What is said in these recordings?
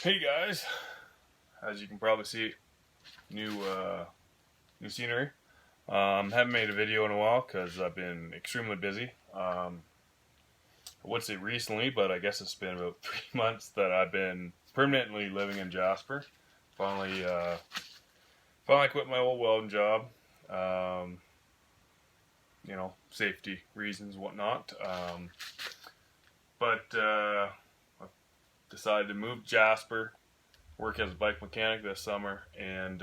Hey guys, as you can probably see, new scenery. Haven't made a video in a while because I've been extremely busy. I would say recently, but I guess it's been about 3 months that I've been permanently living in Jasper. Finally quit my old welding job. Safety reasons, whatnot. But I decided to move to Jasper, work as a bike mechanic this summer, and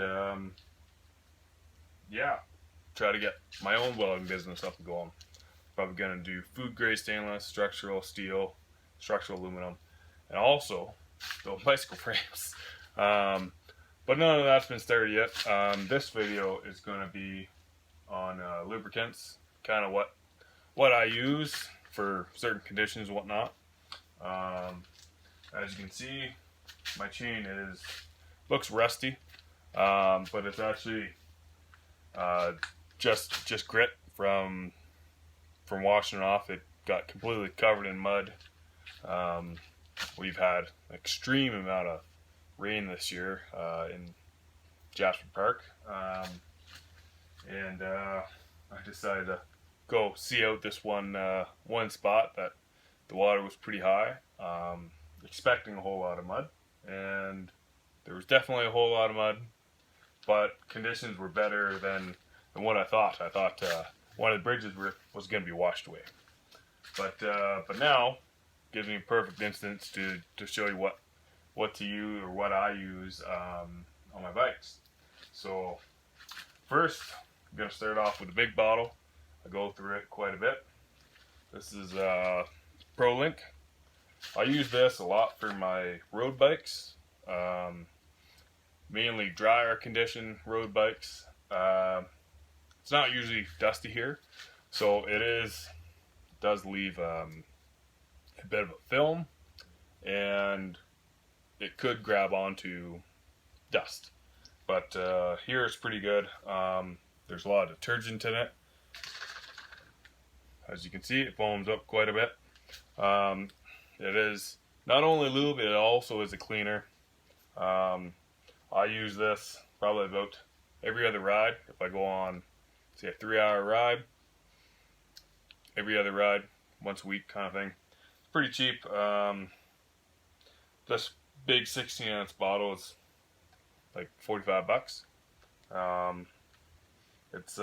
try to get my own welding business up and going. Probably gonna do food grade stainless, structural steel, structural aluminum, and also build bicycle frames. But none of that's been started yet. This video is gonna be on lubricants, kind of what I use for certain conditions and whatnot. As you can see, my chain looks rusty, but it's actually just grit from washing it off. It got completely covered in mud. We've had an extreme amount of rain this year in Jasper Park, and I decided to go see out this one spot that the water was pretty high, expecting a whole lot of mud, and there was definitely a whole lot of mud, but conditions were better than what I thought. I thought one of the bridges was going to be washed away, but now gives me a perfect instance to show you what to use, or what I use on my bikes. So first, I'm going to start off with a big bottle. I go through it quite a bit. This is ProLink. I use this a lot for my road bikes, mainly drier condition road bikes. It's not usually dusty here, so it does leave a bit of a film, and it could grab onto dust. But here it's pretty good. There's a lot of detergent in it. As you can see, it foams up quite a bit. It is not only lube, it also is a cleaner. I use this probably about every other ride. If I go on, say, a 3-hour ride, every other ride, once a week kind of thing. It's pretty cheap. This big 16-ounce bottle is like $45. It's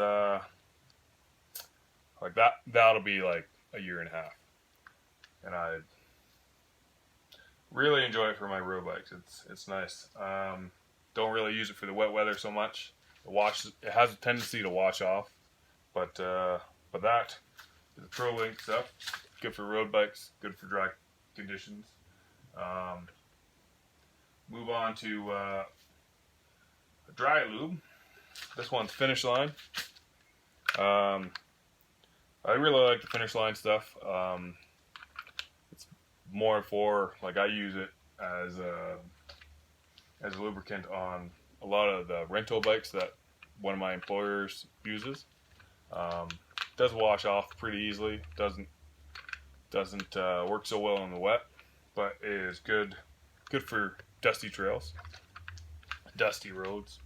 like that'll be like a year and a half, and I really enjoy it for my road bikes. It's nice. Don't really use it for the wet weather so much. It has a tendency to wash off, but that is the ProLink stuff. Good for road bikes, good for dry conditions. Move on to a dry lube. This one's Finish Line. I really like the Finish Line stuff. It's more for, like, I use it as a lubricant on a lot of the rental bikes that one of my employers uses. Does wash off pretty easily. Doesn't work so well in the wet, but it is good for dusty trails, dusty roads.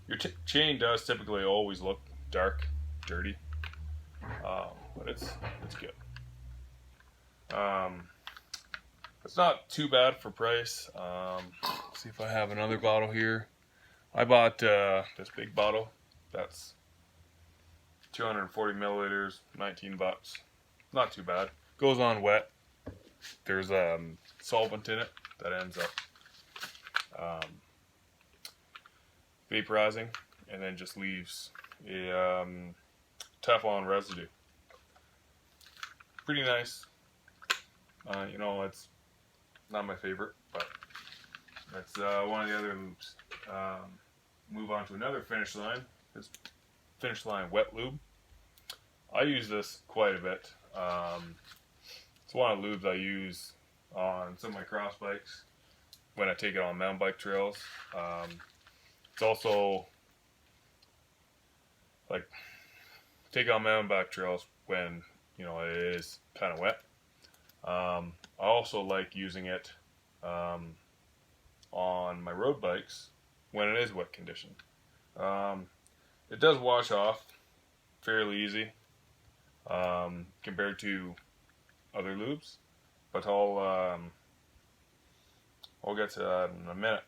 Your chain does typically always look dark, dirty, but it's good. It's not too bad for price. Let's see if I have another bottle here. I bought this big bottle. That's 240 milliliters, $19. Not too bad. Goes on wet. There's solvent in it that ends up vaporizing, and then just leaves a Teflon residue. Pretty nice. It's not my favorite, but that's one of the other lubes. Move on to another Finish Line. This Finish Line Wet Lube. I use this quite a bit. It's one of the lubes I use on some of my cross bikes when I take it on mountain bike trails. It's also like take on mountain bike trails when it is kind of wet. I also like using it on my road bikes when it is wet condition. It does wash off fairly easy compared to other lubes, but I'll get to that in a minute.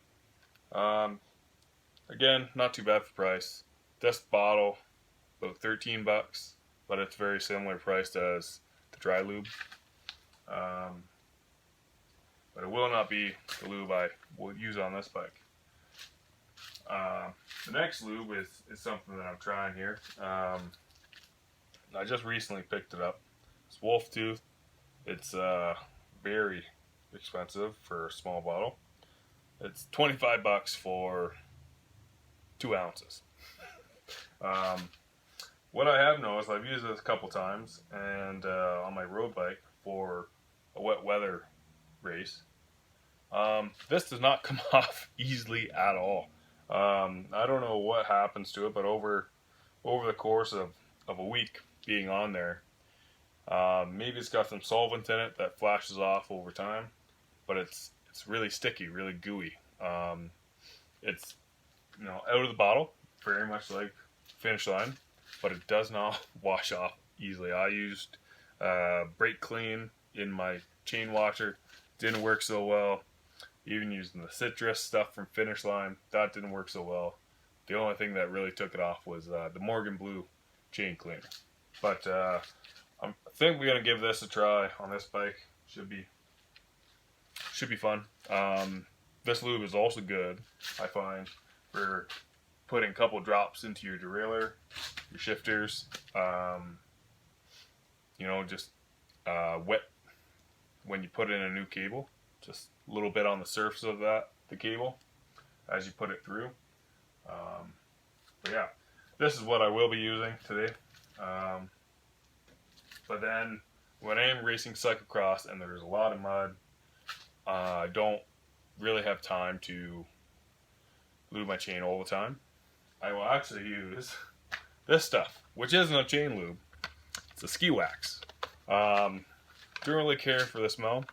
Again, not too bad for price. This bottle, about $13, but it's very similar priced as the dry lube. But it will not be the lube I will use on this bike. The next lube is something that I'm trying here. I just recently picked it up. It's Wolf Tooth. It's very expensive for a small bottle. It's $25 for 2 ounces. What I have noticed, I've used this a couple times, and on my road bike for a wet weather race. This does not come off easily at all. I don't know what happens to it, but over the course of a week being on there, maybe it's got some solvent in it that flashes off over time, but it's really sticky, really gooey. It's out of the bottle, very much like Finish Line, but it does not wash off easily. I used brake clean in my chain washer, didn't work so well. Even using the citrus stuff from Finish Line, that didn't work so well. The only thing that really took it off was the Morgan Blue chain cleaner. But I think we're gonna give this a try on this bike. Should be fun. This lube is also good, I find, for putting a couple drops into your derailleur, your shifters. Just wet when you put in a new cable. Just a little bit on the surface of the cable as you put it through. But yeah, this is what I will be using today. But then when I am racing cyclocross and there's a lot of mud, I don't really have time to lube my chain all the time. I will actually use this stuff, which isn't a chain lube. It's a ski wax. Don't really care for the smell.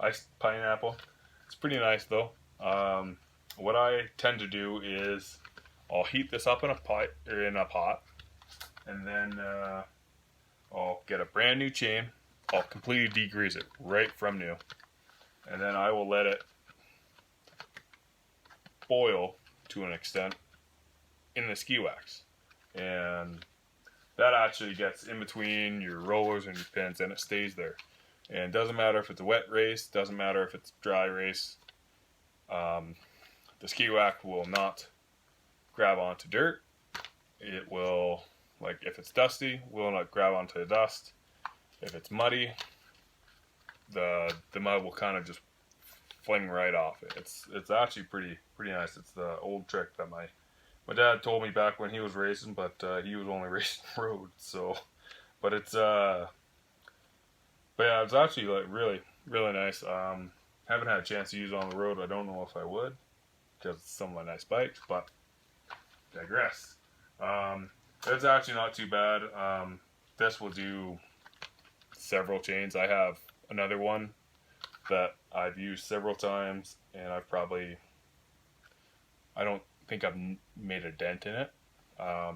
Iced pineapple. It's pretty nice though. What I tend to do is I'll heat this up in a pot, and then I'll get a brand new chain. I'll completely degrease it right from new, and then I will let it boil to an extent in the ski wax, and that actually gets in between your rollers and your pins, and it stays there. And it doesn't matter if it's a wet race, doesn't matter if it's a dry race. The ski wax will not grab onto dirt. It will, like if it's dusty, will not grab onto the dust. If it's muddy, the mud will kind of just fling right off it. It's actually pretty nice. It's the old trick that my dad told me back when he was racing, but he was only racing road. So, but it's yeah, it's actually like really nice. Haven't had a chance to use it on the road. I don't know if I would, because it's some of my nice bikes, but digress. It's actually not too bad. This will do several chains. I have another one that I've used several times, and I don't think I've made a dent in it. I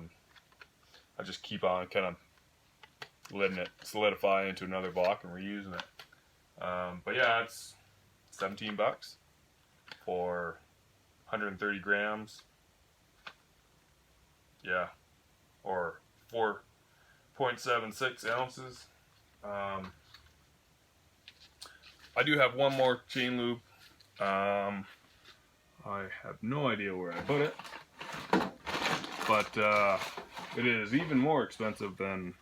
just keep on kind of letting it solidify into another block and reusing it. But yeah, it's $17 for 130 grams. Yeah, or 4.76 ounces. I do have one more chain lube. I have no idea where I put it, but it is even more expensive than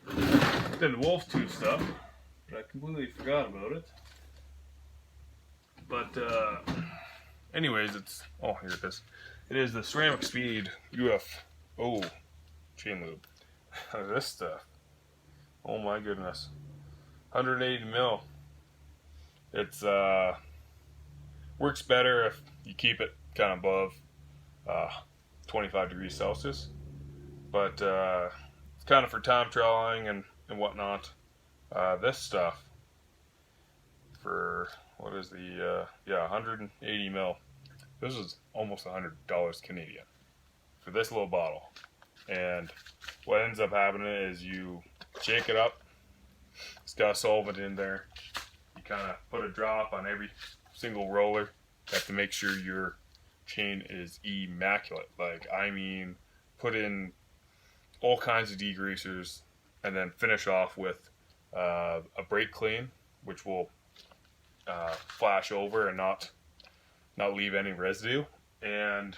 the Wolf Tooth stuff. But I completely forgot about it. But anyways, here it is. It is the Ceramic Speed UFO chain lube. This stuff, oh my goodness, 180 mil. It's works better if you keep it kind of above 25 degrees Celsius, but it's kind of for time trialing and whatnot. This stuff for, what is the, yeah, 180 mil. This is almost $100 Canadian for this little bottle. And what ends up happening is you shake it up. It's got a solvent in there. You kind of put a drop on every single roller. You have to make sure your chain is immaculate. Like, I mean, put in all kinds of degreasers and then finish off with a brake clean, which will flash over and not leave any residue. And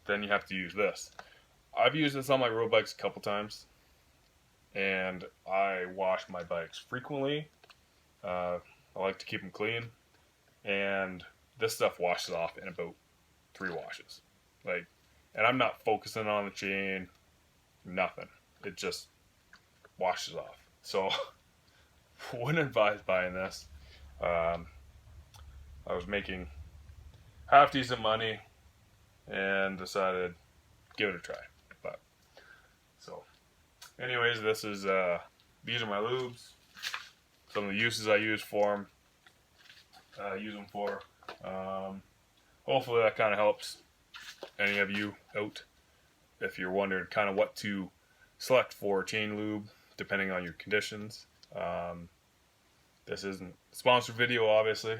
then you have to use this. I've used this on my road bikes a couple times, and I wash my bikes frequently. I like to keep them clean, and this stuff washes off in about 3 washes. Like, and I'm not focusing on the chain, nothing. It just washes off. So, wouldn't advise buying this. I was making half decent money and decided give it a try. But so, anyways, this is these are my lubes. Some of the uses I use for them. Use them for. Hopefully that kind of helps any of you out if you're wondering kind of what to select for chain lube depending on your conditions. This isn't a sponsored video, obviously.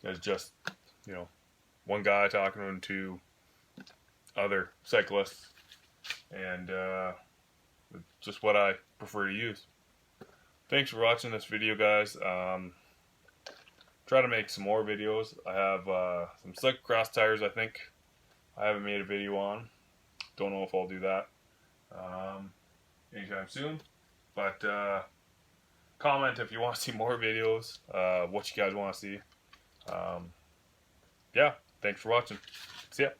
It's just, you know, one guy talking to other cyclists, and just what I prefer to use. Thanks for watching this video, guys. Try to make some more videos. I have some cyclocross tires, I think I haven't made a video on. Don't know if I'll do that anytime soon. But comment if you want to see more videos, what you guys want to see. Yeah, thanks for watching. See ya.